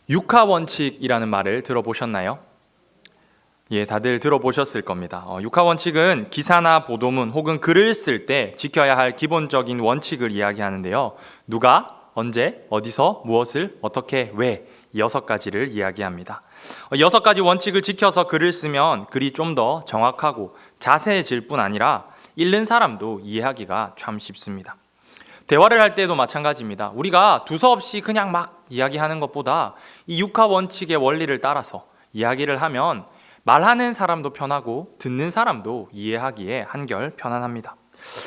육하 원칙이라는 말을 들어보셨나요? 예, 다들 들어보셨을 겁니다. 육하 원칙은 기사나 보도문 혹은 글을 쓸 때 지켜야 할 기본적인 원칙을 이야기하는데요. 누가, 언제, 어디서, 무엇을, 어떻게, 왜, 이 6가지를 이야기합니다. 6가지 원칙을 지켜서 글을 쓰면 글이 좀 더 정확하고 자세해질 뿐 아니라 읽는 사람도 이해하기가 참 쉽습니다. 대화를 할 때도 마찬가지입니다. 우리가 두서없이 그냥 막 이야기하는 것보다 이 육하 원칙의 원리를 따라서 이야기를 하면 말하는 사람도 편하고 듣는 사람도 이해하기에 한결 편안합니다.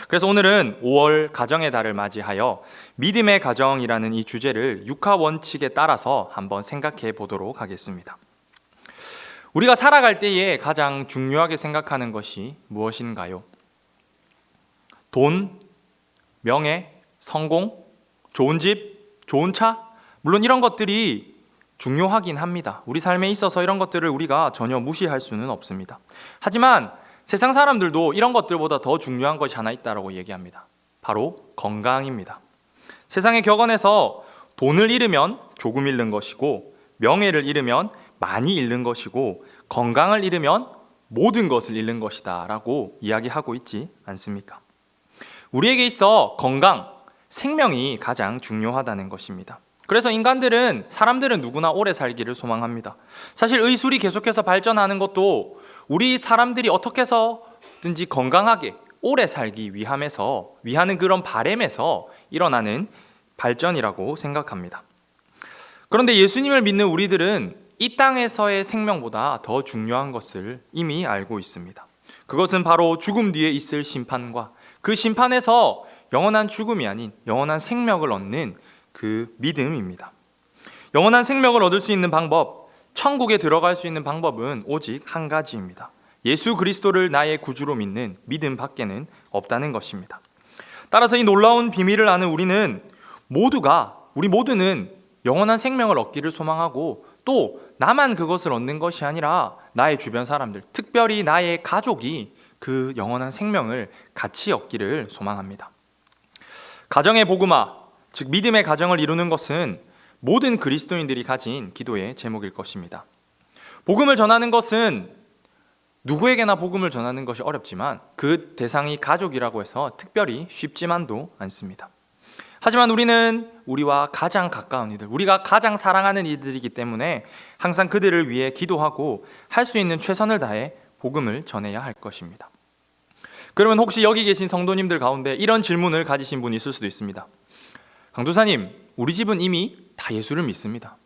그래서 오늘은 5월 가정의 달을 맞이하여 믿음의 가정이라는 이 주제를 육하 원칙에 따라서 한번 생각해 보도록 하겠습니다. 우리가 살아갈 때에 가장 중요하게 생각하는 것이 무엇인가요? 돈, 명예, 성공, 좋은 집, 좋은 차? 물론 이런 것들이 중요하긴 합니다. 우리 삶에 있어서 이런 것들을 우리가 전혀 무시할 수는 없습니다. 하지만 세상 사람들도 이런 것들보다 더 중요한 것이 하나 있다고 얘기합니다. 바로 건강입니다. 세상의 격언에서 돈을 잃으면 조금 잃는 것이고, 명예를 잃으면 많이 잃는 것이고, 건강을 잃으면 모든 것을 잃는 것이다 라고 이야기하고 있지 않습니까? 우리에게 있어 건강, 생명이 가장 중요하다는 것입니다. 그래서 사람들은 누구나 오래 살기를 소망합니다. 사실 의술이 계속해서 발전하는 것도 우리 사람들이 어떻게 해서든지 건강하게 오래 살기 위하는 그런 바람에서 일어나는 발전이라고 생각합니다. 그런데 예수님을 믿는 우리들은 이 땅에서의 생명보다 더 중요한 것을 이미 알고 있습니다. 그것은 바로 죽음 뒤에 있을 심판과 그 심판에서 영원한 죽음이 아닌 영원한 생명을 얻는 그 믿음입니다. 영원한 생명을 얻을 수 있는 방법, 천국에 들어갈 수 있는 방법은 오직 한 가지입니다. 예수 그리스도를 나의 구주로 믿는 믿음 밖에는 없다는 것입니다. 따라서 이 놀라운 비밀을 아는 우리 모두는 영원한 생명을 얻기를 소망하고, 또 나만 그것을 얻는 것이 아니라 나의 주변 사람들, 특별히 나의 가족이 그 영원한 생명을 같이 얻기를 소망합니다. 가정의 복음화, 즉 믿음의 가정을 이루는 것은 모든 그리스도인들이 가진 기도의 제목일 것입니다. 복음을 전하는 것은 누구에게나 복음을 전하는 것이 어렵지만 그 대상이 가족이라고 해서 특별히 쉽지만도 않습니다. 하지만 우리는 우리와 가장 가까운 이들, 우리가 가장 사랑하는 이들이기 때문에 항상 그들을 위해 기도하고 할 수 있는 최선을 다해 복음을 전해야 할 것입니다. 그러면 혹시 여기 계신 성도님들 가운데 이런 질문을 가지신 분이 있을 수도 있습니다. 강도사님, 우리 집은 이미 다 예수를 믿습니다.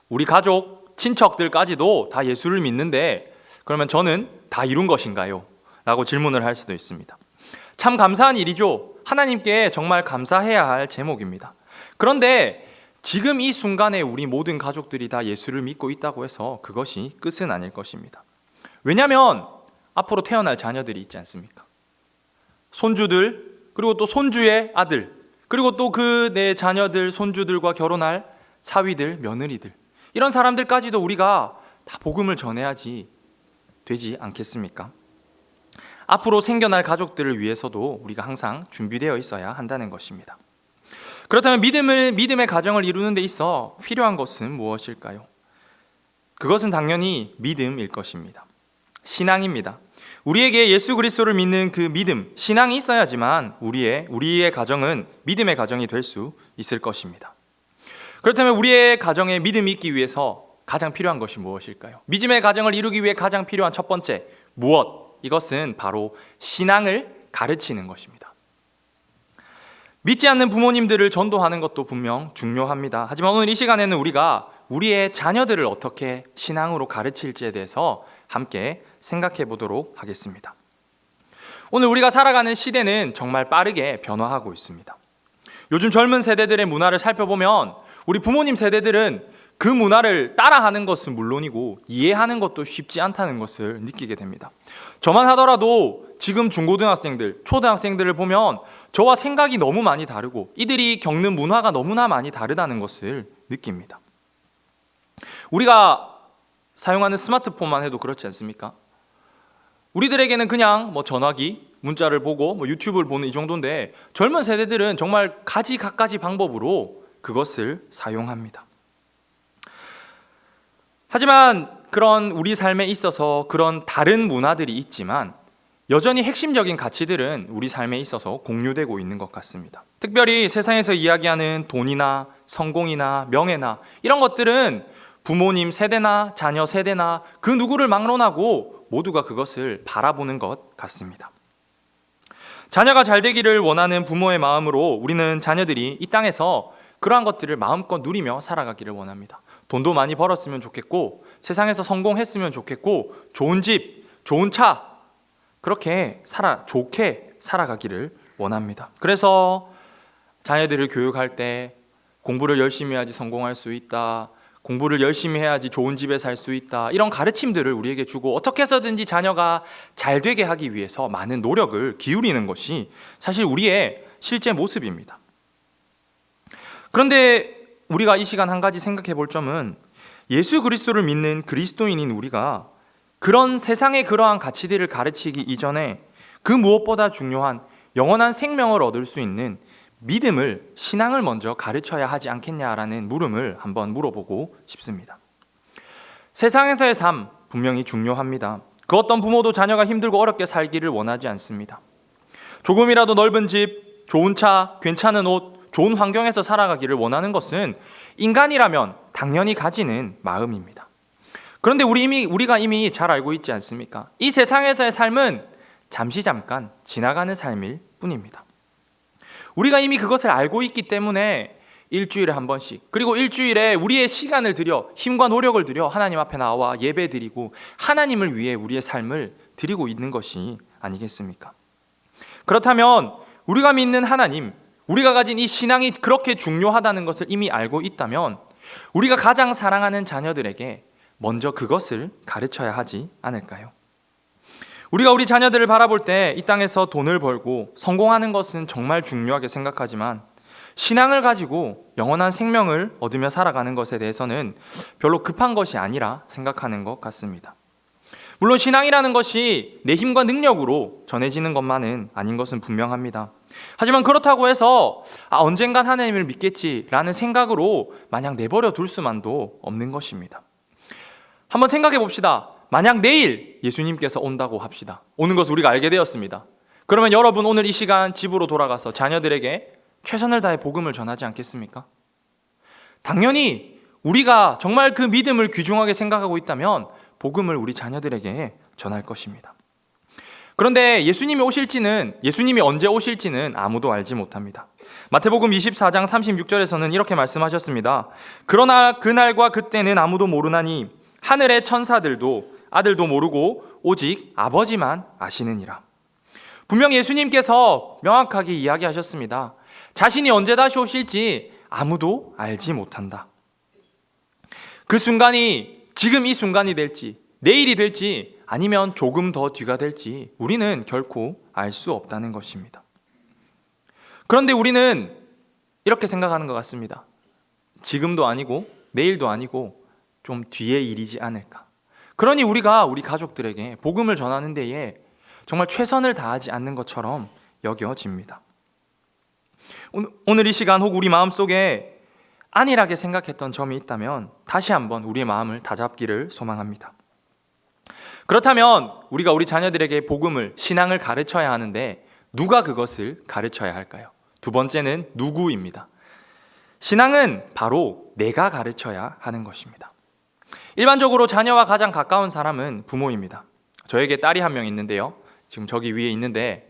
우리 가족, 친척들까지도 다 예수를 믿는데 그러면 저는 다 이룬 것인가요? 라고 질문을 할 수도 있습니다. 참 감사한 일이죠. 하나님께 정말 감사해야 할 제목입니다. 그런데 지금 이 순간에 우리 모든 가족들이 다 예수를 믿고 있다고 해서 그것이 끝은 아닐 것입니다. 왜냐하면 앞으로 태어날 자녀들이 있지 않습니까? 손주들, 그리고 또 손주의 아들, 그리고 또 그 내 자녀들, 손주들과 결혼할 사위들, 며느리들, 이런 사람들까지도 우리가 다 복음을 전해야지 되지 않겠습니까? 앞으로 생겨날 가족들을 위해서도 우리가 항상 준비되어 있어야 한다는 것입니다. 그렇다면 믿음의 가정을 이루는 데 있어 필요한 것은 무엇일까요? 그것은 당연히 믿음일 것입니다. 신앙입니다. 우리에게 예수 그리스도를 믿는 그 믿음, 신앙이 있어야지만 우리의 가정은 믿음의 가정이 될 수 있을 것입니다. 그렇다면 우리의 가정에 믿음이 있기 위해서 가장 필요한 것이 무엇일까요? 믿음의 가정을 이루기 위해 가장 필요한 첫 번째, 무엇? 이것은 바로 신앙을 가르치는 것입니다. 믿지 않는 부모님들을 전도하는 것도 분명 중요합니다. 하지만 오늘 이 시간에는 우리가 우리의 자녀들을 어떻게 신앙으로 가르칠지에 대해서 함께 생각해 보도록 하겠습니다. 오늘 우리가 살아가는 시대는 정말 빠르게 변화하고 있습니다. 요즘 젊은 세대들의 문화를 살펴보면 우리 부모님 세대들은 그 문화를 따라하는 것은 물론이고 이해하는 것도 쉽지 않다는 것을 느끼게 됩니다. 저만 하더라도 지금 중고등학생들, 초등학생들을 보면 저와 생각이 너무 많이 다르고 이들이 겪는 문화가 너무나 많이 다르다는 것을 느낍니다. 우리가 사용하는 스마트폰만 해도 그렇지 않습니까? 우리들에게는 그냥 전화기, 문자를 보고 유튜브를 보는 이 정도인데 젊은 세대들은 정말 가지각가지 방법으로 그것을 사용합니다. 하지만 그런 우리 삶에 있어서 그런 다른 문화들이 있지만 여전히 핵심적인 가치들은 우리 삶에 있어서 공유되고 있는 것 같습니다. 특별히 세상에서 이야기하는 돈이나 성공이나 명예나 이런 것들은 부모님 세대나 자녀 세대나 그 누구를 막론하고 모두가 그것을 바라보는 것 같습니다. 자녀가 잘 되기를 원하는 부모의 마음으로 우리는 자녀들이 이 땅에서 그러한 것들을 마음껏 누리며 살아가기를 원합니다. 돈도 많이 벌었으면 좋겠고, 세상에서 성공했으면 좋겠고, 좋은 집, 좋은 차, 그렇게 좋게 살아가기를 원합니다. 그래서 자녀들을 교육할 때 공부를 열심히 해야지 성공할 수 있다, 공부를 열심히 해야지 좋은 집에 살 수 있다, 이런 가르침들을 우리에게 주고 어떻게 해서든지 자녀가 잘 되게 하기 위해서 많은 노력을 기울이는 것이 사실 우리의 실제 모습입니다. 그런데 우리가 이 시간 한 가지 생각해 볼 점은 예수 그리스도를 믿는 그리스도인인 우리가 그런 세상의 그러한 가치들을 가르치기 이전에 그 무엇보다 중요한 영원한 생명을 얻을 수 있는 믿음을, 신앙을 먼저 가르쳐야 하지 않겠냐라는 물음을 한번 물어보고 싶습니다. 세상에서의 삶 분명히 중요합니다. 그 어떤 부모도 자녀가 힘들고 어렵게 살기를 원하지 않습니다. 조금이라도 넓은 집, 좋은 차, 괜찮은 옷, 좋은 환경에서 살아가기를 원하는 것은 인간이라면 당연히 가지는 마음입니다. 그런데 우리가 이미 잘 알고 있지 않습니까? 이 세상에서의 삶은 잠깐 지나가는 삶일 뿐입니다. 우리가 이미 그것을 알고 있기 때문에 일주일에 한 번씩, 그리고 일주일에 우리의 시간을 들여, 힘과 노력을 들여 하나님 앞에 나와 예배 드리고 하나님을 위해 우리의 삶을 드리고 있는 것이 아니겠습니까? 그렇다면 우리가 믿는 하나님, 우리가 가진 이 신앙이 그렇게 중요하다는 것을 이미 알고 있다면 우리가 가장 사랑하는 자녀들에게 먼저 그것을 가르쳐야 하지 않을까요? 우리가 우리 자녀들을 바라볼 때 이 땅에서 돈을 벌고 성공하는 것은 정말 중요하게 생각하지만 신앙을 가지고 영원한 생명을 얻으며 살아가는 것에 대해서는 별로 급한 것이 아니라 생각하는 것 같습니다. 물론 신앙이라는 것이 내 힘과 능력으로 전해지는 것만은 아닌 것은 분명합니다. 하지만 그렇다고 해서 언젠간 하나님을 믿겠지라는 생각으로 마냥 내버려 둘 수만도 없는 것입니다. 한번 생각해 봅시다. 만약 내일 예수님께서 온다고 합시다. 오는 것을 우리가 알게 되었습니다. 그러면 여러분 오늘 이 시간 집으로 돌아가서 자녀들에게 최선을 다해 복음을 전하지 않겠습니까? 당연히 우리가 정말 그 믿음을 귀중하게 생각하고 있다면 복음을 우리 자녀들에게 전할 것입니다. 그런데 예수님이 언제 오실지는 아무도 알지 못합니다. 마태복음 24장 36절에서는 이렇게 말씀하셨습니다. 그러나 그날과 그때는 아무도 모르나니 하늘의 천사들도 아들도 모르고 오직 아버지만 아시느니라. 분명 예수님께서 명확하게 이야기하셨습니다. 자신이 언제 다시 오실지 아무도 알지 못한다. 그 순간이 지금 이 순간이 될지, 내일이 될지, 아니면 조금 더 뒤가 될지 우리는 결코 알 수 없다는 것입니다. 그런데 우리는 이렇게 생각하는 것 같습니다. 지금도 아니고 내일도 아니고 좀 뒤의 일이지 않을까. 그러니 우리가 우리 가족들에게 복음을 전하는 데에 정말 최선을 다하지 않는 것처럼 여겨집니다. 오늘 이 시간 혹 우리 마음속에 안일하게 생각했던 점이 있다면 다시 한번 우리의 마음을 다잡기를 소망합니다. 그렇다면 우리가 우리 자녀들에게 복음을, 신앙을 가르쳐야 하는데 누가 그것을 가르쳐야 할까요? 두 번째는 누구입니다. 신앙은 바로 내가 가르쳐야 하는 것입니다. 일반적으로 자녀와 가장 가까운 사람은 부모입니다. 저에게 딸이 한 명 있는데요. 지금 저기 위에 있는데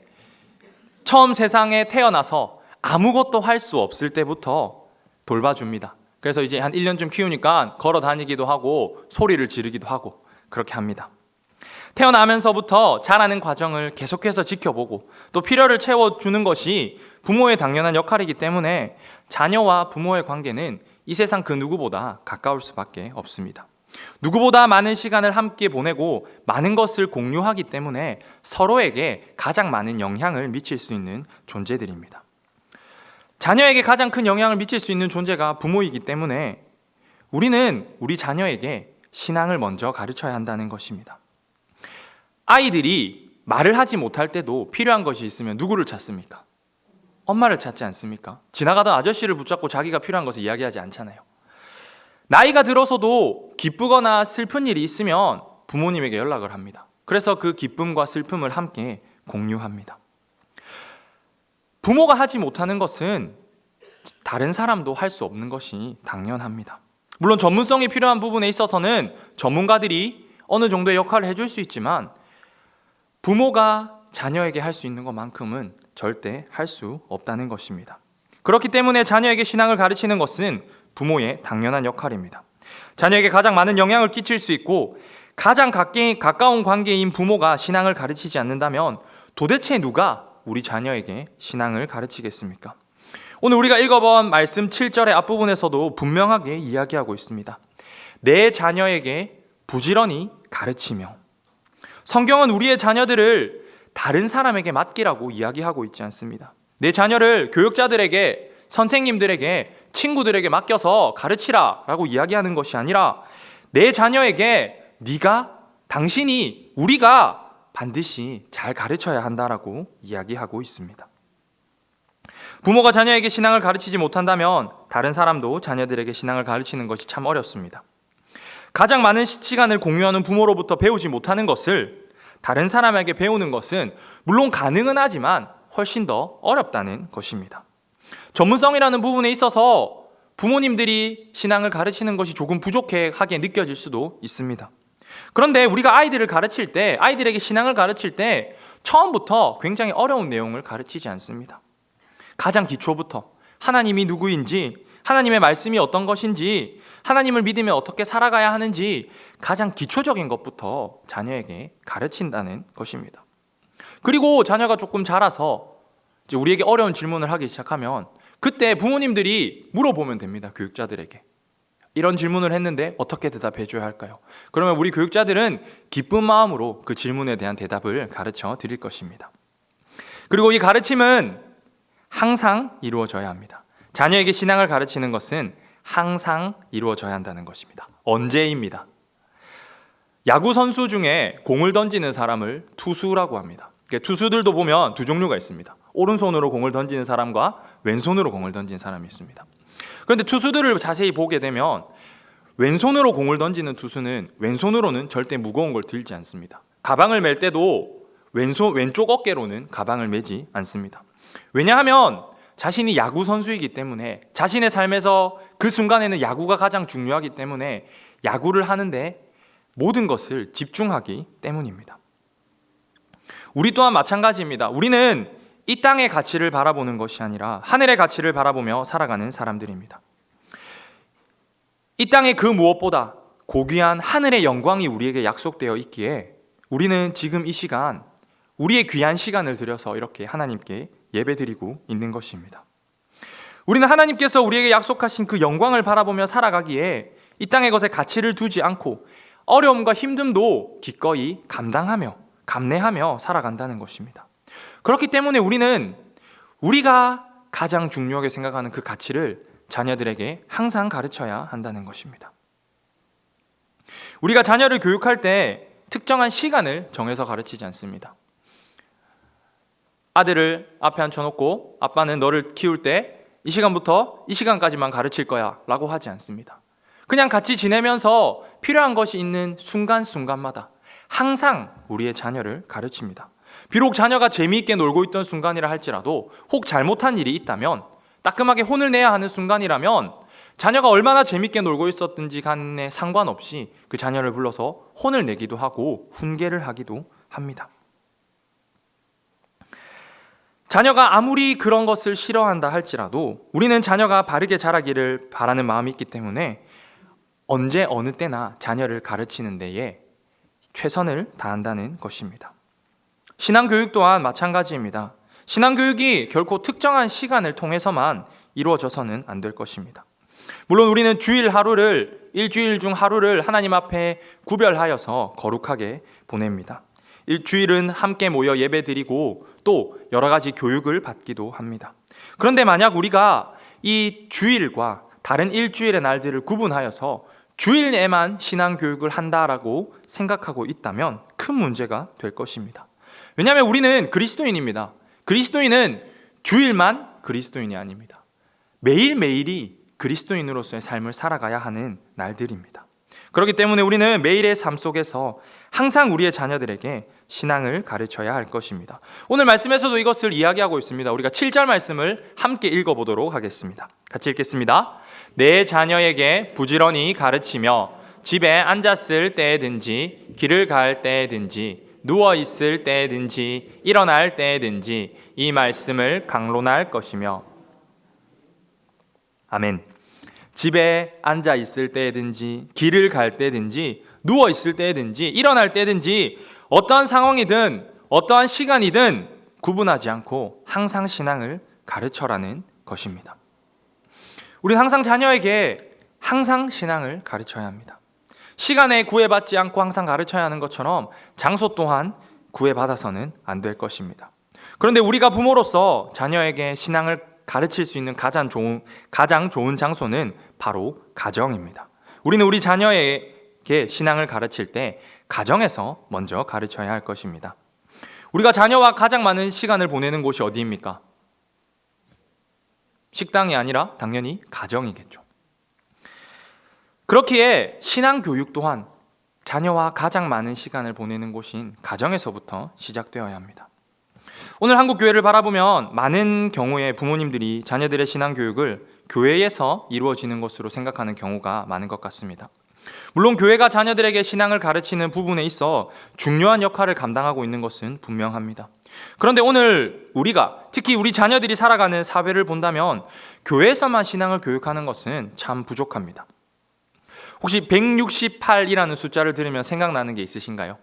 처음 세상에 태어나서 아무것도 할 수 없을 때부터 돌봐줍니다. 그래서 이제 한 1년쯤 키우니까 걸어 다니기도 하고 소리를 지르기도 하고 그렇게 합니다. 태어나면서부터 자라는 과정을 계속해서 지켜보고 또 필요를 채워주는 것이 부모의 당연한 역할이기 때문에 자녀와 부모의 관계는 이 세상 그 누구보다 가까울 수밖에 없습니다. 누구보다 많은 시간을 함께 보내고 많은 것을 공유하기 때문에 서로에게 가장 많은 영향을 미칠 수 있는 존재들입니다. 자녀에게 가장 큰 영향을 미칠 수 있는 존재가 부모이기 때문에 우리는 우리 자녀에게 신앙을 먼저 가르쳐야 한다는 것입니다. 아이들이 말을 하지 못할 때도 필요한 것이 있으면 누구를 찾습니까? 엄마를 찾지 않습니까? 지나가던 아저씨를 붙잡고 자기가 필요한 것을 이야기하지 않잖아요. 나이가 들어서도 기쁘거나 슬픈 일이 있으면 부모님에게 연락을 합니다. 그래서 그 기쁨과 슬픔을 함께 공유합니다. 부모가 하지 못하는 것은 다른 사람도 할 수 없는 것이 당연합니다. 물론 전문성이 필요한 부분에 있어서는 전문가들이 어느 정도의 역할을 해줄 수 있지만 부모가 자녀에게 할 수 있는 것만큼은 절대 할 수 없다는 것입니다. 그렇기 때문에 자녀에게 신앙을 가르치는 것은 부모의 당연한 역할입니다. 자녀에게 가장 많은 영향을 끼칠 수 있고 가장 가까운 관계인 부모가 신앙을 가르치지 않는다면 도대체 누가 우리 자녀에게 신앙을 가르치겠습니까? 오늘 우리가 읽어본 말씀 7절의 앞부분에서도 분명하게 이야기하고 있습니다. 내 자녀에게 부지런히 가르치며. 성경은 우리의 자녀들을 다른 사람에게 맡기라고 이야기하고 있지 않습니다. 내 자녀를 교육자들에게, 선생님들에게, 친구들에게 맡겨서 가르치라 라고 이야기하는 것이 아니라 내 자녀에게 당신이, 우리가 반드시 잘 가르쳐야 한다라고 이야기하고 있습니다. 부모가 자녀에게 신앙을 가르치지 못한다면 다른 사람도 자녀들에게 신앙을 가르치는 것이 참 어렵습니다. 가장 많은 시간을 공유하는 부모로부터 배우지 못하는 것을 다른 사람에게 배우는 것은 물론 가능은 하지만 훨씬 더 어렵다는 것입니다. 전문성이라는 부분에 있어서 부모님들이 신앙을 가르치는 것이 조금 부족하게 느껴질 수도 있습니다. 그런데 우리가 아이들을 가르칠 때, 아이들에게 신앙을 가르칠 때 처음부터 굉장히 어려운 내용을 가르치지 않습니다. 가장 기초부터 하나님이 누구인지, 하나님의 말씀이 어떤 것인지, 하나님을 믿으면 어떻게 살아가야 하는지 가장 기초적인 것부터 자녀에게 가르친다는 것입니다. 그리고 자녀가 조금 자라서 이제 우리에게 어려운 질문을 하기 시작하면 그때 부모님들이 물어보면 됩니다. 교육자들에게. 이런 질문을 했는데 어떻게 대답해 줘야 할까요? 그러면 우리 교육자들은 기쁜 마음으로 그 질문에 대한 대답을 가르쳐 드릴 것입니다. 그리고 이 가르침은 항상 이루어져야 합니다. 자녀에게 신앙을 가르치는 것은 항상 이루어져야 한다는 것입니다. 언제입니다. 야구 선수 중에 공을 던지는 사람을 투수라고 합니다. 투수들도 보면 두 종류가 있습니다. 오른손으로 공을 던지는 사람과 왼손으로 공을 던지는 사람이 있습니다. 그런데 투수들을 자세히 보게 되면 왼손으로 공을 던지는 투수는 왼손으로는 절대 무거운 걸 들지 않습니다. 가방을 멜 때도 왼쪽 어깨로는 가방을 메지 않습니다. 왜냐하면 자신이 야구 선수이기 때문에, 자신의 삶에서 그 순간에는 야구가 가장 중요하기 때문에 야구를 하는데 모든 것을 집중하기 때문입니다. 우리 또한 마찬가지입니다. 우리는 이 땅의 가치를 바라보는 것이 아니라 하늘의 가치를 바라보며 살아가는 사람들입니다. 이 땅의 그 무엇보다 고귀한 하늘의 영광이 우리에게 약속되어 있기에 우리는 지금 이 시간, 우리의 귀한 시간을 들여서 이렇게 하나님께 예배드리고 있는 것입니다. 우리는 하나님께서 우리에게 약속하신 그 영광을 바라보며 살아가기에 이 땅의 것에 가치를 두지 않고 어려움과 힘듦도 기꺼이 감내하며 살아간다는 것입니다. 그렇기 때문에 우리는 우리가 가장 중요하게 생각하는 그 가치를 자녀들에게 항상 가르쳐야 한다는 것입니다. 우리가 자녀를 교육할 때 특정한 시간을 정해서 가르치지 않습니다. 아들을 앞에 앉혀놓고 아빠는 너를 키울 때 이 시간부터 이 시간까지만 가르칠 거야 라고 하지 않습니다. 그냥 같이 지내면서 필요한 것이 있는 순간순간마다 항상 우리의 자녀를 가르칩니다. 비록 자녀가 재미있게 놀고 있던 순간이라 할지라도 혹 잘못한 일이 있다면, 따끔하게 혼을 내야 하는 순간이라면 자녀가 얼마나 재미있게 놀고 있었든지 간에 상관없이 그 자녀를 불러서 혼을 내기도 하고 훈계를 하기도 합니다. 자녀가 아무리 그런 것을 싫어한다 할지라도 우리는 자녀가 바르게 자라기를 바라는 마음이 있기 때문에 언제 어느 때나 자녀를 가르치는 데에 최선을 다한다는 것입니다. 신앙교육 또한 마찬가지입니다. 신앙교육이 결코 특정한 시간을 통해서만 이루어져서는 안 될 것입니다. 물론 우리는 일주일 중 하루를 하나님 앞에 구별하여서 거룩하게 보냅니다. 일주일은 함께 모여 예배드리고 또 여러 가지 교육을 받기도 합니다. 그런데 만약 우리가 이 주일과 다른 일주일의 날들을 구분하여서 주일에만 신앙교육을 한다라고 생각하고 있다면 큰 문제가 될 것입니다. 왜냐하면 우리는 그리스도인입니다. 그리스도인은 주일만 그리스도인이 아닙니다. 매일매일이 그리스도인으로서의 삶을 살아가야 하는 날들입니다. 그렇기 때문에 우리는 매일의 삶 속에서 항상 우리의 자녀들에게 신앙을 가르쳐야 할 것입니다. 오늘 말씀에서도 이것을 이야기하고 있습니다. 우리가 7절 말씀을 함께 읽어보도록 하겠습니다. 같이 읽겠습니다. 내 자녀에게 부지런히 가르치며 집에 앉았을 때든지 길을 갈 때든지 누워 있을 때든지 일어날 때든지 이 말씀을 강론할 것이며. 아멘. 집에 앉아 있을 때든지 길을 갈 때든지 누워 있을 때든지 일어날 때든지 어떠한 상황이든 어떠한 시간이든 구분하지 않고 항상 신앙을 가르쳐라는 것입니다. 우리는 항상 자녀에게 항상 신앙을 가르쳐야 합니다. 시간에 구애받지 않고 항상 가르쳐야 하는 것처럼 장소 또한 구애받아서는 안 될 것입니다. 그런데 우리가 부모로서 자녀에게 신앙을 가르칠 수 있는 가장 좋은 장소는 바로 가정입니다. 우리는 우리 자녀에게 신앙을 가르칠 때 가정에서 먼저 가르쳐야 할 것입니다. 우리가 자녀와 가장 많은 시간을 보내는 곳이 어디입니까? 식당이 아니라 당연히 가정이겠죠. 그렇기에 신앙 교육 또한 자녀와 가장 많은 시간을 보내는 곳인 가정에서부터 시작되어야 합니다. 오늘 한국 교회를 바라보면 많은 경우에 부모님들이 자녀들의 신앙 교육을 교회에서 이루어지는 것으로 생각하는 경우가 많은 것 같습니다. 물론 교회가 자녀들에게 신앙을 가르치는 부분에 있어 중요한 역할을 감당하고 있는 것은 분명합니다. 그런데 오늘 우리가 특히 우리 자녀들이 살아가는 사회를 본다면 교회에서만 신앙을 교육하는 것은 참 부족합니다. 혹시 168이라는 숫자를 들으면 생각나는 게 있으신가요?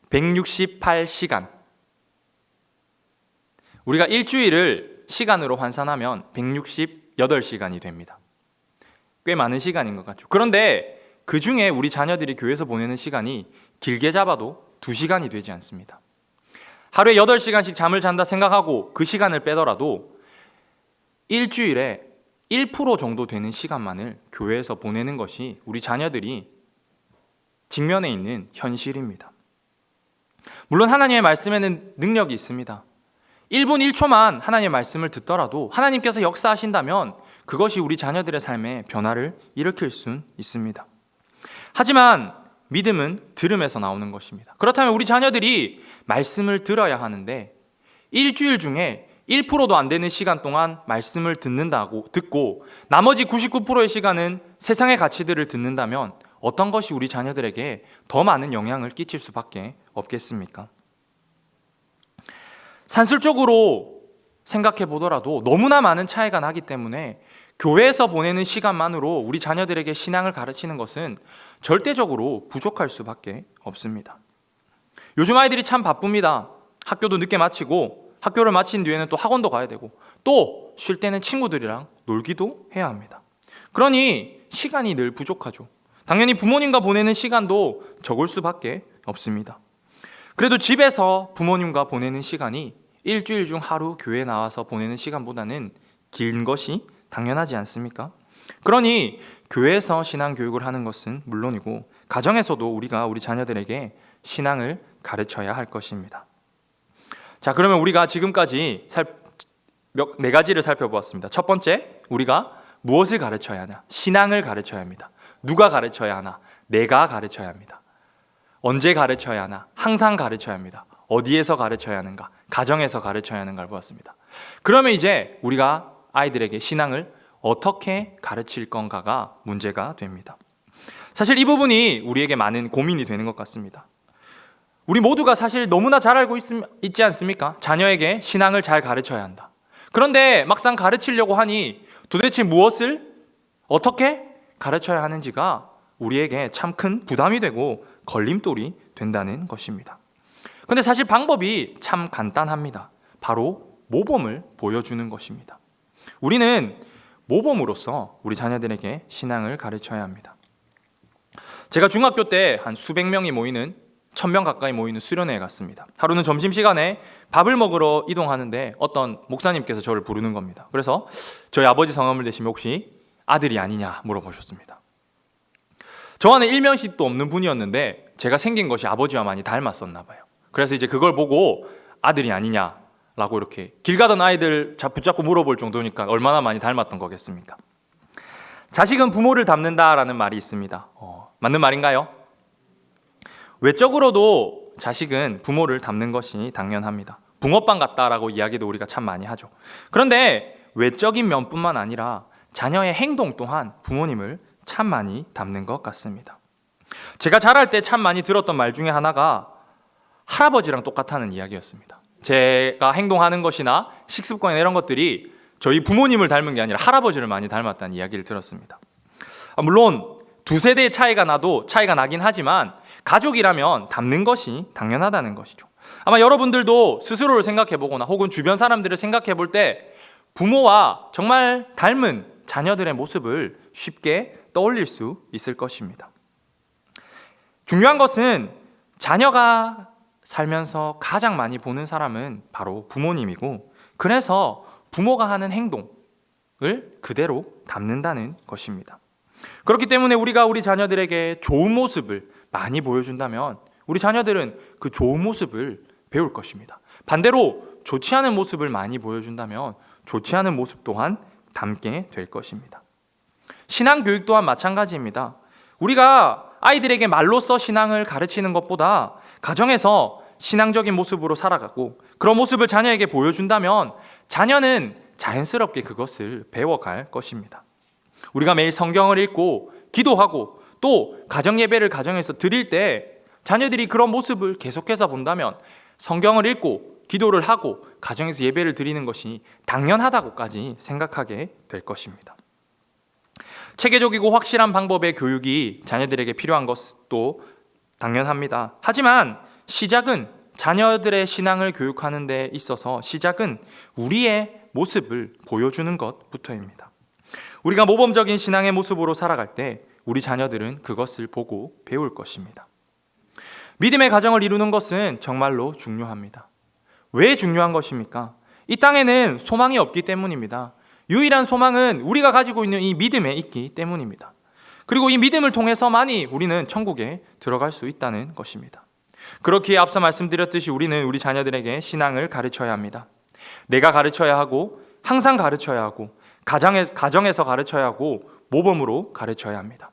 168시간. 우리가 일주일을 시간으로 환산하면 168시간이 됩니다. 꽤 많은 시간인 것 같죠. 그런데 그 중에 우리 자녀들이 교회에서 보내는 시간이 길게 잡아도 2시간이 되지 않습니다. 하루에 8시간씩 잠을 잔다 생각하고 그 시간을 빼더라도 일주일에 1% 정도 되는 시간만을 교회에서 보내는 것이 우리 자녀들이 직면해 있는 현실입니다. 물론 하나님의 말씀에는 능력이 있습니다. 1분 1초만 하나님의 말씀을 듣더라도 하나님께서 역사하신다면 그것이 우리 자녀들의 삶에 변화를 일으킬 수 있습니다. 하지만 믿음은 들음에서 나오는 것입니다. 그렇다면 우리 자녀들이 말씀을 들어야 하는데 일주일 중에 1%도 안 되는 시간 동안 말씀을 듣고 나머지 99%의 시간은 세상의 가치들을 듣는다면 어떤 것이 우리 자녀들에게 더 많은 영향을 끼칠 수밖에 없겠습니까? 산술적으로 생각해 보더라도 너무나 많은 차이가 나기 때문에 교회에서 보내는 시간만으로 우리 자녀들에게 신앙을 가르치는 것은 절대적으로 부족할 수밖에 없습니다. 요즘 아이들이 참 바쁩니다. 학교도 늦게 마치고 학교를 마친 뒤에는 또 학원도 가야 되고 또 쉴 때는 친구들이랑 놀기도 해야 합니다. 그러니 시간이 늘 부족하죠. 당연히 부모님과 보내는 시간도 적을 수밖에 없습니다. 그래도 집에서 부모님과 보내는 시간이 일주일 중 하루 교회에 나와서 보내는 시간보다는 긴 것이 당연하지 않습니까? 그러니 교회에서 신앙 교육을 하는 것은 물론이고 가정에서도 우리가 우리 자녀들에게 신앙을 가르쳐야 할 것입니다. 자, 그러면 우리가 지금까지 4가지를 살펴보았습니다. 첫 번째, 우리가 무엇을 가르쳐야 하냐? 신앙을 가르쳐야 합니다. 누가 가르쳐야 하나? 내가 가르쳐야 합니다. 언제 가르쳐야 하나? 항상 가르쳐야 합니다. 어디에서 가르쳐야 하는가? 가정에서 가르쳐야 하는가를 보았습니다. 그러면 이제 우리가 아이들에게 신앙을 어떻게 가르칠 건가가 문제가 됩니다. 사실 이 부분이 우리에게 많은 고민이 되는 것 같습니다. 우리 모두가 사실 너무나 잘 알고 있지 않습니까? 자녀에게 신앙을 잘 가르쳐야 한다. 그런데 막상 가르치려고 하니 도대체 무엇을 어떻게 가르쳐야 하는지가 우리에게 참 큰 부담이 되고 걸림돌이 된다는 것입니다. 그런데 사실 방법이 참 간단합니다. 바로 모범을 보여주는 것입니다. 우리는 모범으로서 우리 자녀들에게 신앙을 가르쳐야 합니다. 제가 중학교 때 한 수백 명이 모이는 1000명 가까이 모이는 수련회에 갔습니다. 하루는 점심시간에 밥을 먹으러 이동하는데 어떤 목사님께서 저를 부르는 겁니다. 그래서 저희 아버지 성함을 대시면 혹시 아들이 아니냐 물어보셨습니다. 저와는 일면식도 없는 분이었는데 제가 생긴 것이 아버지와 많이 닮았었나 봐요. 그래서 이제 그걸 보고 아들이 아니냐라고 이렇게 길 가던 아이들 붙잡고 물어볼 정도니까 얼마나 많이 닮았던 거겠습니까? 자식은 부모를 닮는다라는 말이 있습니다. 맞는 말인가요? 외적으로도 자식은 부모를 닮는 것이 당연합니다. 붕어빵 같다라고 이야기도 우리가 참 많이 하죠. 그런데 외적인 면뿐만 아니라 자녀의 행동 또한 부모님을 참 많이 닮는 것 같습니다. 제가 자랄 때 참 많이 들었던 말 중에 하나가 할아버지랑 똑같다는 이야기였습니다. 제가 행동하는 것이나 식습관이나 이런 것들이 저희 부모님을 닮은 게 아니라 할아버지를 많이 닮았다는 이야기를 들었습니다. 물론 두 세대의 차이가 나긴 하지만 가족이라면 닮는 것이 당연하다는 것이죠. 아마 여러분들도 스스로를 생각해 보거나 혹은 주변 사람들을 생각해 볼 때 부모와 정말 닮은 자녀들의 모습을 쉽게 떠올릴 수 있을 것입니다. 중요한 것은 자녀가 살면서 가장 많이 보는 사람은 바로 부모님이고, 그래서 부모가 하는 행동을 그대로 담는다는 것입니다. 그렇기 때문에 우리가 우리 자녀들에게 좋은 모습을 많이 보여준다면 우리 자녀들은 그 좋은 모습을 배울 것입니다. 반대로 좋지 않은 모습을 많이 보여준다면 좋지 않은 모습 또한 담게 될 것입니다. 신앙 교육 또한 마찬가지입니다. 우리가 아이들에게 말로써 신앙을 가르치는 것보다 가정에서 신앙적인 모습으로 살아가고 그런 모습을 자녀에게 보여준다면 자녀는 자연스럽게 그것을 배워갈 것입니다. 우리가 매일 성경을 읽고 기도하고 또 가정 예배를 가정에서 드릴 때 자녀들이 그런 모습을 계속해서 본다면 성경을 읽고 기도를 하고 가정에서 예배를 드리는 것이 당연하다고까지 생각하게 될 것입니다. 체계적이고 확실한 방법의 교육이 자녀들에게 필요한 것도 당연합니다. 하지만 시작은 자녀들의 신앙을 교육하는 데 있어서 시작은 우리의 모습을 보여주는 것부터입니다. 우리가 모범적인 신앙의 모습으로 살아갈 때 우리 자녀들은 그것을 보고 배울 것입니다. 믿음의 가정을 이루는 것은 정말로 중요합니다. 왜 중요한 것입니까? 이 땅에는 소망이 없기 때문입니다. 유일한 소망은 우리가 가지고 있는 이 믿음에 있기 때문입니다. 그리고 이 믿음을 통해서만이 우리는 천국에 들어갈 수 있다는 것입니다. 그렇기에 앞서 말씀드렸듯이 우리는 우리 자녀들에게 신앙을 가르쳐야 합니다. 내가 가르쳐야 하고 항상 가르쳐야 하고 가정에서 가르쳐야 하고 모범으로 가르쳐야 합니다.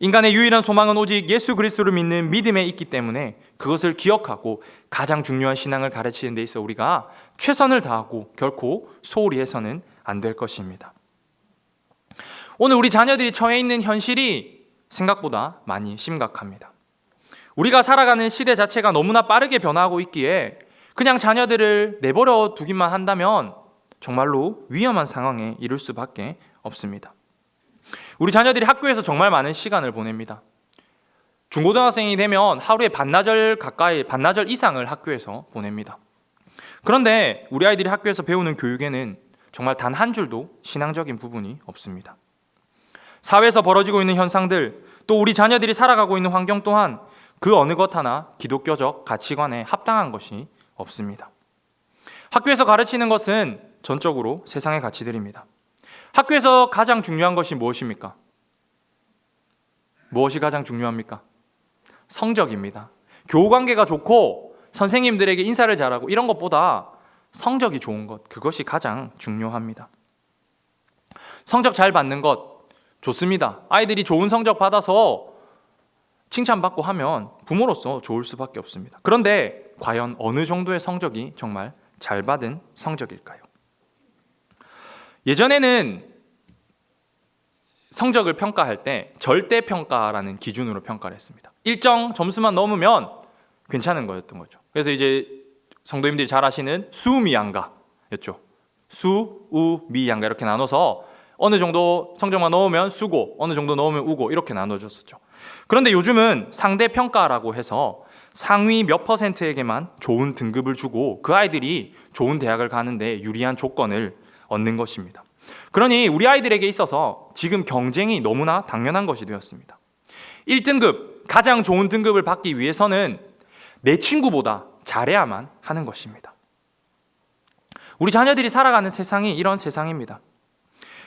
인간의 유일한 소망은 오직 예수 그리스도를 믿는 믿음에 있기 때문에 그것을 기억하고 가장 중요한 신앙을 가르치는 데 있어 우리가 최선을 다하고 결코 소홀히 해서는 안 될 것입니다. 오늘 우리 자녀들이 처해 있는 현실이 생각보다 많이 심각합니다. 우리가 살아가는 시대 자체가 너무나 빠르게 변화하고 있기에 그냥 자녀들을 내버려 두기만 한다면 정말로 위험한 상황에 이를 수밖에 없습니다. 우리 자녀들이 학교에서 정말 많은 시간을 보냅니다. 중고등학생이 되면 하루에 반나절 이상을 학교에서 보냅니다. 그런데 우리 아이들이 학교에서 배우는 교육에는 정말 단 한 줄도 신앙적인 부분이 없습니다. 사회에서 벌어지고 있는 현상들, 또 우리 자녀들이 살아가고 있는 환경 또한 그 어느 것 하나 기독교적 가치관에 합당한 것이 없습니다. 학교에서 가르치는 것은 전적으로 세상의 가치들입니다. 학교에서 가장 중요한 것이 무엇입니까? 무엇이 가장 중요합니까? 성적입니다. 교우관계가 좋고 선생님들에게 인사를 잘하고 이런 것보다 성적이 좋은 것, 그것이 가장 중요합니다. 성적 잘 받는 것 좋습니다. 아이들이 좋은 성적 받아서 칭찬받고 하면 부모로서 좋을 수밖에 없습니다. 그런데 과연 어느 정도의 성적이 정말 잘 받은 성적일까요? 예전에는 성적을 평가할 때 절대평가라는 기준으로 평가를 했습니다. 일정 점수만 넘으면 괜찮은 거였던 거죠. 그래서 이제 성도님들이 잘 아시는 수미양가였죠. 수, 우, 미양가 이렇게 나눠서 어느 정도 성적만 넣으면 수고, 어느 정도 넣으면 우고 이렇게 나눠줬었죠. 그런데 요즘은 상대평가라고 해서 상위 몇 %에게만 좋은 등급을 주고 그 아이들이 좋은 대학을 가는데 유리한 조건을 얻는 것입니다. 그러니 우리 아이들에게 있어서 지금 경쟁이 너무나 당연한 것이 되었습니다. 1등급, 가장 좋은 등급을 받기 위해서는 내 친구보다 잘해야만 하는 것입니다. 우리 자녀들이 살아가는 세상이 이런 세상입니다.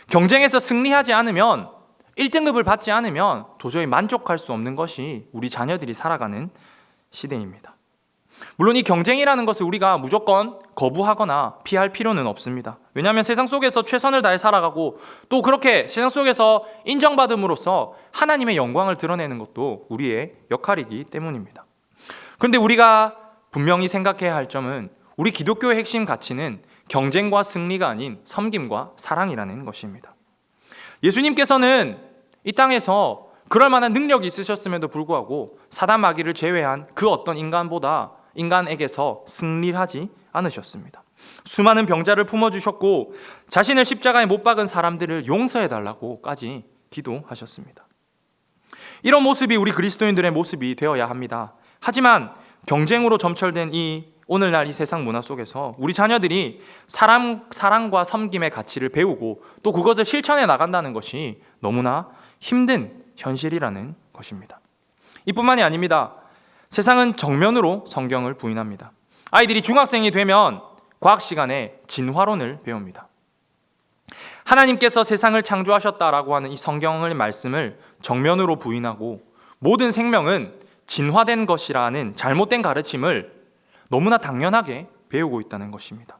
경쟁에서 승리하지 않으면 1등급을 받지 않으면 도저히 만족할 수 없는 것이 우리 자녀들이 살아가는 시대입니다. 물론 이 경쟁이라는 것을 우리가 무조건 거부하거나 피할 필요는 없습니다. 왜냐하면 세상 속에서 최선을 다해 살아가고 또 그렇게 세상 속에서 인정받음으로써 하나님의 영광을 드러내는 것도 우리의 역할이기 때문입니다. 그런데 우리가 분명히 생각해야 할 점은 우리 기독교의 핵심 가치는 경쟁과 승리가 아닌 섬김과 사랑이라는 것입니다. 예수님께서는 이 땅에서 그럴 만한 능력이 있으셨음에도 불구하고 사단 마귀를 제외한 그 어떤 인간에게서 승리하지 않으셨습니다. 수많은 병자를 품어주셨고 자신을 십자가에 못 박은 사람들을 용서해달라고까지 기도하셨습니다. 이런 모습이 우리 그리스도인들의 모습이 되어야 합니다. 하지만 경쟁으로 점철된 이 오늘날 이 세상 문화 속에서 우리 자녀들이 사랑과 섬김의 가치를 배우고 또 그것을 실천해 나간다는 것이 너무나 힘든 현실이라는 것입니다. 이뿐만이 아닙니다. 세상은 정면으로 성경을 부인합니다. 아이들이 중학생이 되면 과학 시간에 진화론을 배웁니다. 하나님께서 세상을 창조하셨다라고 하는 이 성경의 말씀을 정면으로 부인하고 모든 생명은 진화된 것이라는 잘못된 가르침을 너무나 당연하게 배우고 있다는 것입니다.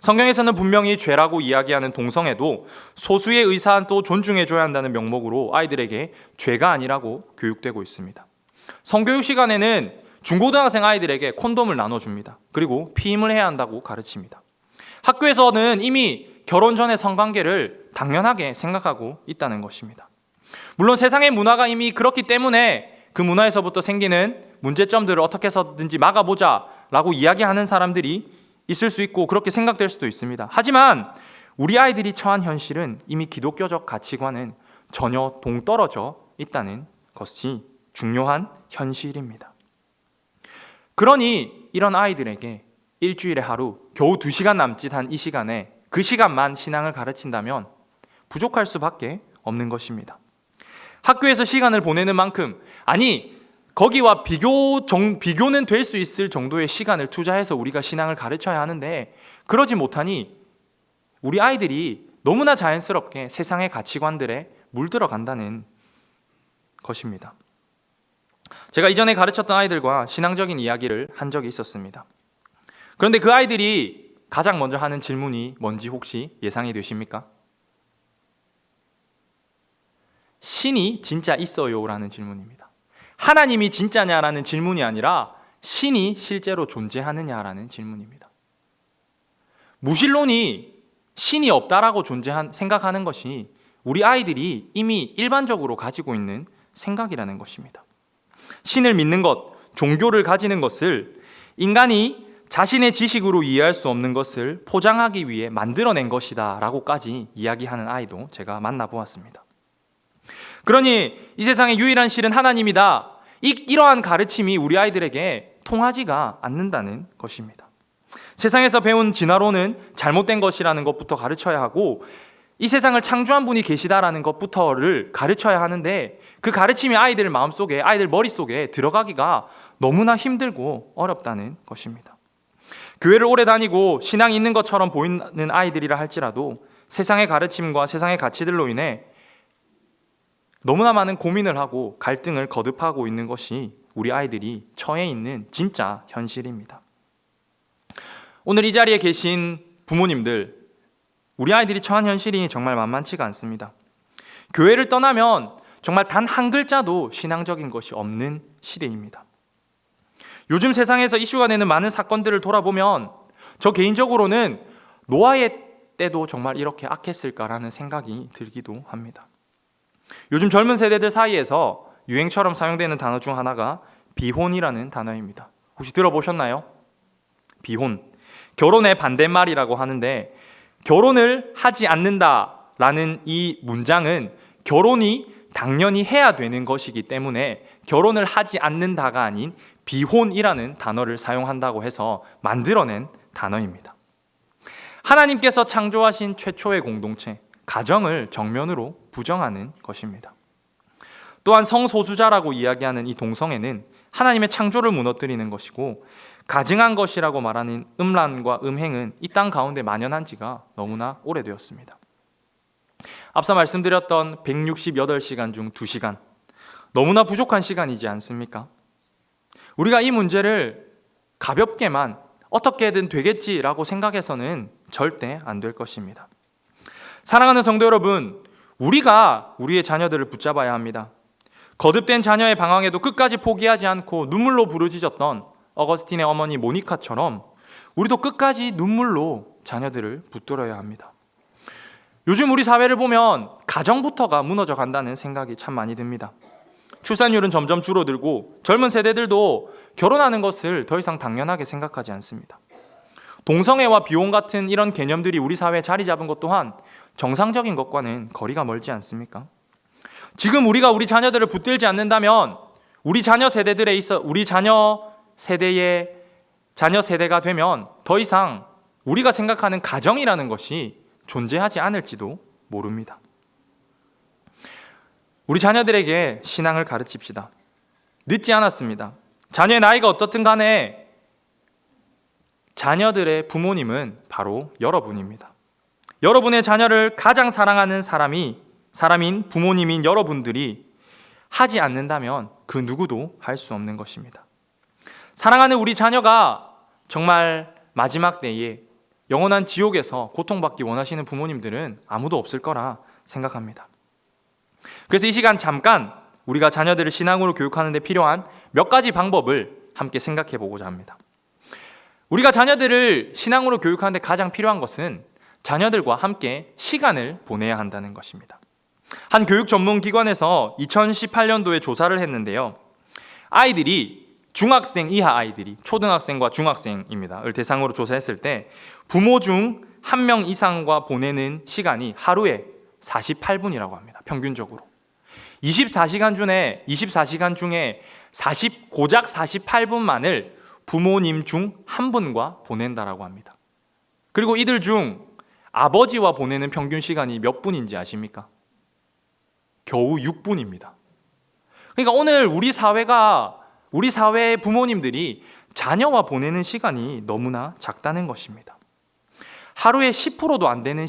성경에서는 분명히 죄라고 이야기하는 동성애도 소수의 의사는 또 존중해줘야 한다는 명목으로 아이들에게 죄가 아니라고 교육되고 있습니다. 성교육 시간에는 중고등학생 아이들에게 콘돔을 나눠줍니다. 그리고 피임을 해야 한다고 가르칩니다. 학교에서는 이미 결혼 전의 성관계를 당연하게 생각하고 있다는 것입니다. 물론 세상의 문화가 이미 그렇기 때문에 그 문화에서부터 생기는 문제점들을 어떻게 해서든지 막아보자 라고 이야기하는 사람들이 있을 수 있고 그렇게 생각될 수도 있습니다. 하지만 우리 아이들이 처한 현실은 이미 기독교적 가치관은 전혀 동떨어져 있다는 것이 중요한 현실입니다. 그러니 이런 아이들에게 일주일에 하루 겨우 2시간 남짓한 이 시간에 그 시간만 신앙을 가르친다면 부족할 수밖에 없는 것입니다. 학교에서 시간을 보내는 만큼 거기와 비교는 될 수 있을 정도의 시간을 투자해서 우리가 신앙을 가르쳐야 하는데 그러지 못하니 우리 아이들이 너무나 자연스럽게 세상의 가치관들에 물들어간다는 것입니다. 제가 이전에 가르쳤던 아이들과 신앙적인 이야기를 한 적이 있었습니다. 그런데 그 아이들이 가장 먼저 하는 질문이 뭔지 혹시 예상이 되십니까? 신이 진짜 있어요? 라는 질문입니다. 하나님이 진짜냐라는 질문이 아니라 신이 실제로 존재하느냐라는 질문입니다. 무신론이 신이 없다라고 생각하는 것이 우리 아이들이 이미 일반적으로 가지고 있는 생각이라는 것입니다. 신을 믿는 것, 종교를 가지는 것을 인간이 자신의 지식으로 이해할 수 없는 것을 포장하기 위해 만들어낸 것이다 라고까지 이야기하는 아이도 제가 만나보았습니다. 그러니 이 세상의 유일한 신은 하나님이다. 이러한 가르침이 우리 아이들에게 통하지가 않는다는 것입니다. 세상에서 배운 진화론은 잘못된 것이라는 것부터 가르쳐야 하고 이 세상을 창조한 분이 계시다라는 것부터를 가르쳐야 하는데 그 가르침이 아이들 마음속에, 아이들 머릿속에 들어가기가 너무나 힘들고 어렵다는 것입니다. 교회를 오래 다니고 신앙이 있는 것처럼 보이는 아이들이라 할지라도 세상의 가르침과 세상의 가치들로 인해 너무나 많은 고민을 하고 갈등을 거듭하고 있는 것이 우리 아이들이 처해 있는 진짜 현실입니다. 오늘 이 자리에 계신 부모님들, 우리 아이들이 처한 현실이 정말 만만치가 않습니다. 교회를 떠나면 정말 단 한 글자도 신앙적인 것이 없는 시대입니다. 요즘 세상에서 이슈가 되는 많은 사건들을 돌아보면 저 개인적으로는 노아의 때도 정말 이렇게 악했을까라는 생각이 들기도 합니다. 요즘 젊은 세대들 사이에서 유행처럼 사용되는 단어 중 하나가 비혼이라는 단어입니다. 혹시 들어보셨나요? 비혼. 결혼의 반대말이라고 하는데 결혼을 하지 않는다라는 이 문장은 결혼이 당연히 해야 되는 것이기 때문에 결혼을 하지 않는다가 아닌 비혼이라는 단어를 사용한다고 해서 만들어낸 단어입니다. 하나님께서 창조하신 최초의 공동체, 가정을 정면으로 부정하는 것입니다. 또한 성소수자라고 이야기하는 이 동성애는 하나님의 창조를 무너뜨리는 것이고 가증한 것이라고 말하는 음란과 음행은 이 땅 가운데 만연한 지가 너무나 오래되었습니다. 앞서 말씀드렸던 168시간 중 2시간, 너무나 부족한 시간이지 않습니까? 우리가 이 문제를 가볍게만 어떻게든 되겠지라고 생각해서는 절대 안 될 것입니다. 사랑하는 성도 여러분, 우리가 우리의 자녀들을 붙잡아야 합니다. 거듭된 자녀의 방황에도 끝까지 포기하지 않고 눈물로 부르짖었던 어거스틴의 어머니 모니카처럼 우리도 끝까지 눈물로 자녀들을 붙들어야 합니다. 요즘 우리 사회를 보면 가정부터가 무너져 간다는 생각이 참 많이 듭니다. 출산율은 점점 줄어들고 젊은 세대들도 결혼하는 것을 더 이상 당연하게 생각하지 않습니다. 동성애와 비혼 같은 이런 개념들이 우리 사회에 자리 잡은 것 또한 정상적인 것과는 거리가 멀지 않습니까? 지금 우리가 우리 자녀들을 붙들지 않는다면 우리 자녀 세대의 자녀 세대가 되면 더 이상 우리가 생각하는 가정이라는 것이 존재하지 않을지도 모릅니다. 우리 자녀들에게 신앙을 가르칩시다. 늦지 않았습니다. 자녀의 나이가 어떻든 간에 자녀들의 부모님은 바로 여러분입니다. 여러분의 자녀를 가장 사랑하는 사람인 부모님인 여러분들이 하지 않는다면 그 누구도 할 수 없는 것입니다. 사랑하는 우리 자녀가 정말 마지막 때에 영원한 지옥에서 고통받기 원하시는 부모님들은 아무도 없을 거라 생각합니다. 그래서 이 시간 잠깐 우리가 자녀들을 신앙으로 교육하는 데 필요한 몇 가지 방법을 함께 생각해 보고자 합니다. 우리가 자녀들을 신앙으로 교육하는 데 가장 필요한 것은 자녀들과 함께 시간을 보내야 한다는 것입니다. 한 교육 전문 기관에서 2018년도에 조사를 했는데요. 중학생 이하 아이들이, 초등학생과 중학생입니다.를 대상으로 조사했을 때 부모 중 한 명 이상과 보내는 시간이 하루에 48분이라고 합니다. 평균적으로. 24시간 중에 고작 48분만을 부모님 중 한 분과 보낸다라고 합니다. 그리고 이들 중 아버지와 보내는 평균 시간이 몇 분인지 아십니까? 겨우 6분입니다. 그러니까 오늘 우리 사회의 부모님들이 자녀와 보내는 시간이 너무나 작다는 것입니다. 하루에 10%도 안 되는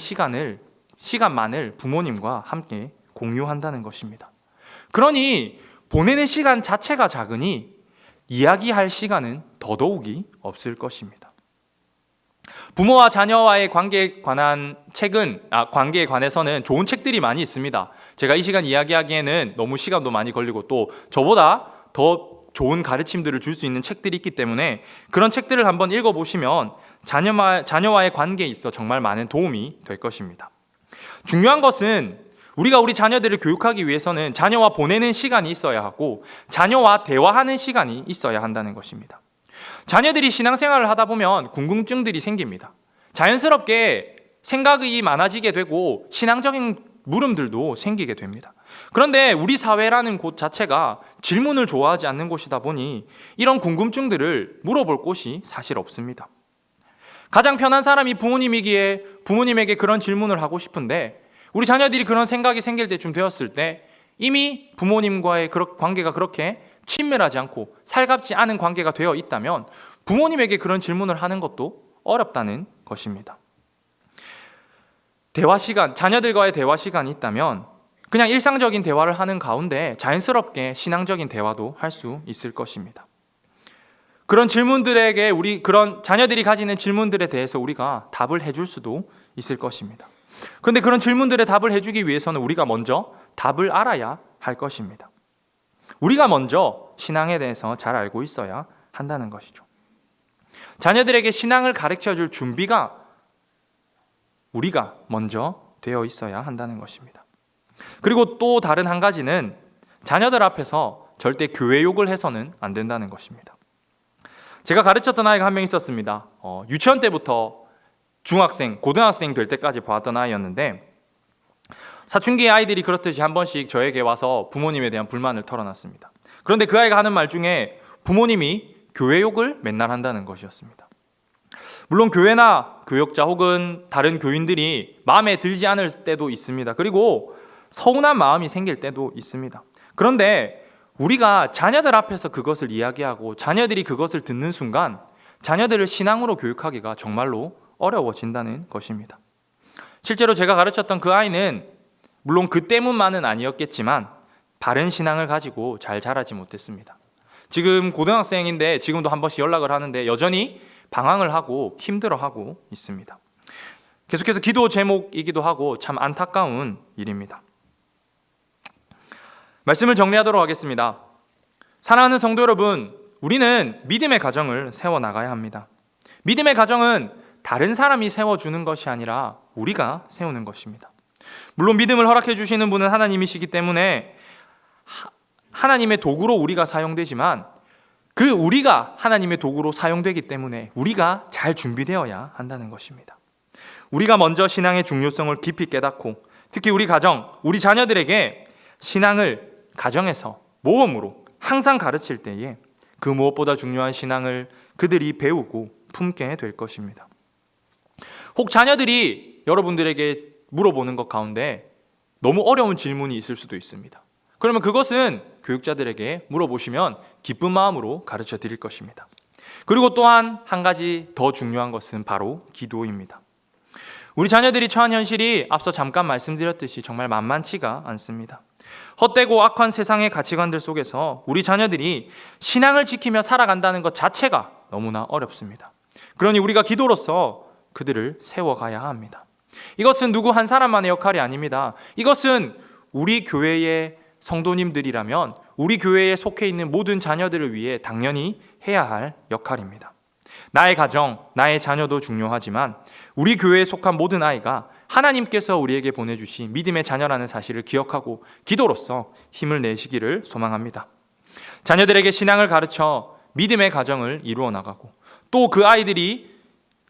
시간만을 부모님과 함께 공유한다는 것입니다. 그러니 보내는 시간 자체가 작으니 이야기할 시간은 더더욱이 없을 것입니다. 부모와 자녀와의 관계에 관해서는 좋은 책들이 많이 있습니다. 제가 이 시간 이야기하기에는 너무 시간도 많이 걸리고 또 저보다 더 좋은 가르침들을 줄 수 있는 책들이 있기 때문에 그런 책들을 한번 읽어보시면 자녀와의 관계에 있어 정말 많은 도움이 될 것입니다. 중요한 것은 우리가 우리 자녀들을 교육하기 위해서는 자녀와 보내는 시간이 있어야 하고 자녀와 대화하는 시간이 있어야 한다는 것입니다. 자녀들이 신앙생활을 하다 보면 궁금증들이 생깁니다. 자연스럽게 생각이 많아지게 되고 신앙적인 물음들도 생기게 됩니다. 그런데 우리 사회라는 곳 자체가 질문을 좋아하지 않는 곳이다 보니 이런 궁금증들을 물어볼 곳이 사실 없습니다. 가장 편한 사람이 부모님이기에 부모님에게 그런 질문을 하고 싶은데 우리 자녀들이 그런 생각이 생길 때쯤 되었을 때 이미 부모님과의 관계가 그렇게 친밀하지 않고 살갑지 않은 관계가 되어 있다면 부모님에게 그런 질문을 하는 것도 어렵다는 것입니다. 자녀들과의 대화 시간이 있다면 그냥 일상적인 대화를 하는 가운데 자연스럽게 신앙적인 대화도 할 수 있을 것입니다. 그런 자녀들이 가지는 질문들에 대해서 우리가 답을 해줄 수도 있을 것입니다. 그런데 그런 질문들에 답을 해주기 위해서는 우리가 먼저 답을 알아야 할 것입니다. 우리가 먼저 신앙에 대해서 잘 알고 있어야 한다는 것이죠. 자녀들에게 신앙을 가르쳐줄 준비가 우리가 먼저 되어 있어야 한다는 것입니다. 그리고 또 다른 한 가지는 자녀들 앞에서 절대 교회 욕을 해서는 안 된다는 것입니다. 제가 가르쳤던 아이가 한 명 있었습니다. 유치원 때부터 중학생, 고등학생 될 때까지 봐왔던 아이였는데 사춘기의 아이들이 그렇듯이 한 번씩 저에게 와서 부모님에 대한 불만을 털어놨습니다. 그런데 그 아이가 하는 말 중에 부모님이 교회 욕을 맨날 한다는 것이었습니다. 물론 교회나 교역자 혹은 다른 교인들이 마음에 들지 않을 때도 있습니다. 그리고 서운한 마음이 생길 때도 있습니다. 그런데 우리가 자녀들 앞에서 그것을 이야기하고 자녀들이 그것을 듣는 순간 자녀들을 신앙으로 교육하기가 정말로 어려워진다는 것입니다. 실제로 제가 가르쳤던 그 아이는 물론 그 때문만은 아니었겠지만 바른 신앙을 가지고 잘 자라지 못했습니다. 지금 고등학생인데 지금도 한 번씩 연락을 하는데 여전히 방황을 하고 힘들어하고 있습니다. 계속해서 기도 제목이기도 하고 참 안타까운 일입니다. 말씀을 정리하도록 하겠습니다. 사랑하는 성도 여러분, 우리는 믿음의 가정을 세워나가야 합니다. 믿음의 가정은 다른 사람이 세워주는 것이 아니라 우리가 세우는 것입니다. 물론 믿음을 허락해 주시는 분은 하나님이시기 때문에 하나님의 도구로 우리가 사용되지만 그 우리가 하나님의 도구로 사용되기 때문에 우리가 잘 준비되어야 한다는 것입니다. 우리가 먼저 신앙의 중요성을 깊이 깨닫고 특히 우리 가정, 우리 자녀들에게 신앙을 가정에서 모범으로 항상 가르칠 때에 그 무엇보다 중요한 신앙을 그들이 배우고 품게 될 것입니다. 혹 자녀들이 여러분들에게 물어보는 것 가운데 너무 어려운 질문이 있을 수도 있습니다. 그러면 그것은 교육자들에게 물어보시면 기쁜 마음으로 가르쳐 드릴 것입니다. 그리고 또한 한 가지 더 중요한 것은 바로 기도입니다. 우리 자녀들이 처한 현실이 앞서 잠깐 말씀드렸듯이 정말 만만치가 않습니다. 헛되고 악한 세상의 가치관들 속에서 우리 자녀들이 신앙을 지키며 살아간다는 것 자체가 너무나 어렵습니다. 그러니 우리가 기도로서 그들을 세워가야 합니다. 이것은 누구 한 사람만의 역할이 아닙니다. 이것은 우리 교회의 성도님들이라면 우리 교회에 속해 있는 모든 자녀들을 위해 당연히 해야 할 역할입니다. 나의 가정, 나의 자녀도 중요하지만 우리 교회에 속한 모든 아이가 하나님께서 우리에게 보내주신 믿음의 자녀라는 사실을 기억하고 기도로서 힘을 내시기를 소망합니다. 자녀들에게 신앙을 가르쳐 믿음의 가정을 이루어 나가고 또 그 아이들이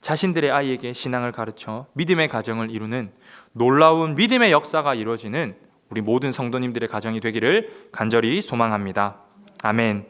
자신들의 아이에게 신앙을 가르쳐 믿음의 가정을 이루는 놀라운 믿음의 역사가 이루어지는 우리 모든 성도님들의 가정이 되기를 간절히 소망합니다. 아멘.